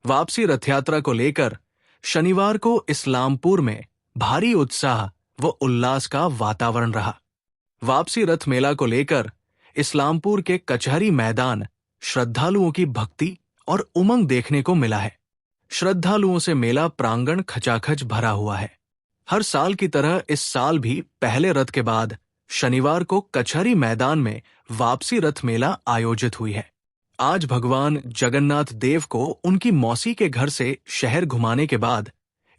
वापसी रथ यात्रा को लेकर शनिवार को इस्लामपुर में भारी उत्साह व उल्लास का वातावरण रहा। वापसी रथ मेला को लेकर इस्लामपुर के कचहरी मैदान श्रद्धालुओं की भक्ति और उमंग देखने को मिला है। श्रद्धालुओं से मेला प्रांगण खचाखच भरा हुआ है। हर साल की तरह इस साल भी पहले रथ के बाद शनिवार को कचहरी मैदान में वापसी रथ मेला आयोजित हुई है। आज भगवान जगन्नाथ देव को उनकी मौसी के घर से शहर घुमाने के बाद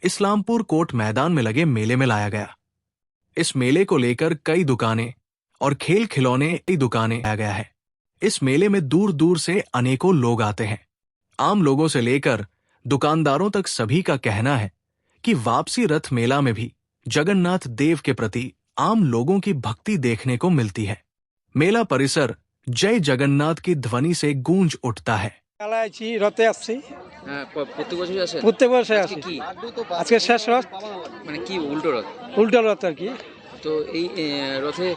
इस्लामपुर कोर्ट मैदान में लगे मेले में लाया गया। इस मेले को लेकर कई दुकानें और खेल खिलौने की दुकानें लाया गया है। इस मेले में दूर दूर से अनेकों लोग आते हैं। आम लोगों से लेकर दुकानदारों तक सभी का कहना है कि वापसी रथ मेला में भी जगन्नाथ देव के प्रति आम लोगों की भक्ति देखने को मिलती है। मेला परिसर जय जगन्नाथ की ध्वनि से गूंज उठता है। রথে আসছি প্রত্যেক বছরই আসেন? প্রত্যেক বছর আজকে আসি। কি আজকে শেষ রথ, মানে কি উল্টো রথ? উল্টো রথ আর কি। তো এই রথে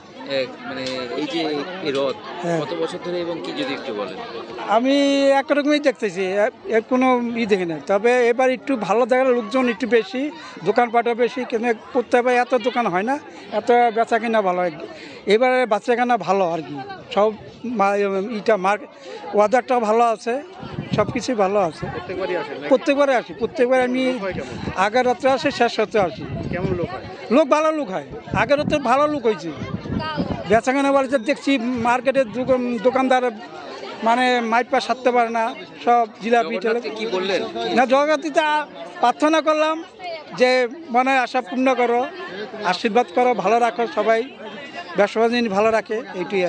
মানে এই যে এই রথ হ্যাঁ। কত বছর ধরে এবং কি যদি একটু বলেন। আমি একরকমই দেখতেছি, এর কোনো দেখি না। তবে এবার একটু ভালো দেখার লোকজন একটু বেশি, দোকানপাটও বেশি, কিন্তু প্রত্যেকবার এত দোকান হয় না, এত বেচা কিনা ভালো হয়। এবারে বেচা কিনা ভালো আর কি, সব ওয়াদারটাও ভালো আছে, সব কিছুই ভালো আছে। প্রত্যেকবারে আসি, প্রত্যেকবার আমি আগের রাত্রে আসি, শেষ রাত্রে আসি। কেমন লোক হয়? লোক ভালো লোক হয়, আগের রাত্রে ভালো লোক হয়েছে। বেচা কেনা বাড়িতে দেখছি মার্কেটের দোকানদার মানে মাইপা সারতে পারে না, সব জিলাপি কি বললেন? না, জগন্নাথকে প্রার্থনা করলাম যে মনে আশা পূর্ণ করো, আশীর্বাদ করো, ভালো রাখো, সবাই ব্যবসা বাণিজ্য ভালো রাখে, এইটাই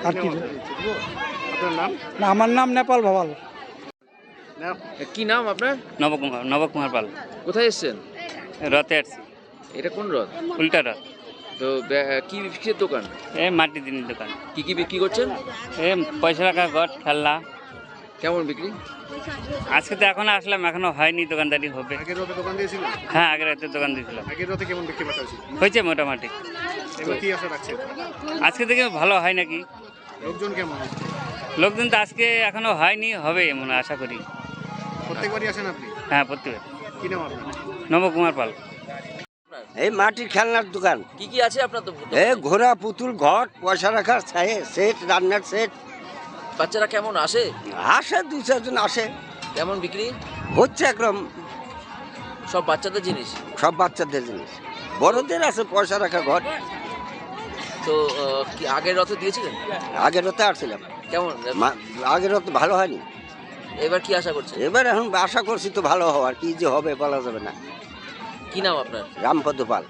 আর কি। আপনার নাম? না, আমার নাম নেপাল ভবাল। কি নাম আপনার? নবকুমার পাল। কোথায় এসেছেন? রথে আসছি। এটা কোন রথ? উল্টা রথ। তো কি কিসের দোকান? এই মাটি দিনের দোকান। কি বিক্রি করছেন? এই পয়সা রাখা ঘট, খেলনা। কেমন বিক্রি? আজকে তো এখন আসলাম, এখনো হয়নি, দোকানদারি হবে। আগের রথে দোকান দিয়েছিল? হ্যাঁ, আগের রাতে দোকান দিয়েছিলাম। আগের রথে কেমন বিক্রি বাটা হয়েছিল? হয়েছে মোটামুটি। এবার কি আশা রাখছেন? আজকে থেকে ভালো হয় নাকি? লোকজন কেমন? লোকজন তো আজকে এখনো হয়নি, হবে মনে আশা করি। প্রত্যেকবারই আসেন আপনি? হ্যাঁ, প্রত্যেক। কি নাম আপনার? নবকুমার পাল। এই মাটির খেলনার দোকান। কি কি আছে আপনার? তো এই ঘোড়া, পুতুল, ঘট, পয়সা রাখার সেট, রান্নার সেট। বাচ্চারা কেমন আসে? আসে, 2-4 জন আসে। কেমন বিক্রি হচ্ছে একদম সব বাচ্চাদের জিনিস? সব বাচ্চাদের জিনিস, বড়দের আছে পয়সা রাখা ঘট। তো কি আগের রথে দিয়েছিলেন? আগের রথে আসছিলাম। কেমন? আগের রথে ভালো হয়নি। এবার কি আশা করছেন? এবার এখন আশা করছি তো ভালো হওয়ার, কি যে হবে বলা যাবে না। কি নাম আপনার? রামপদ পাল।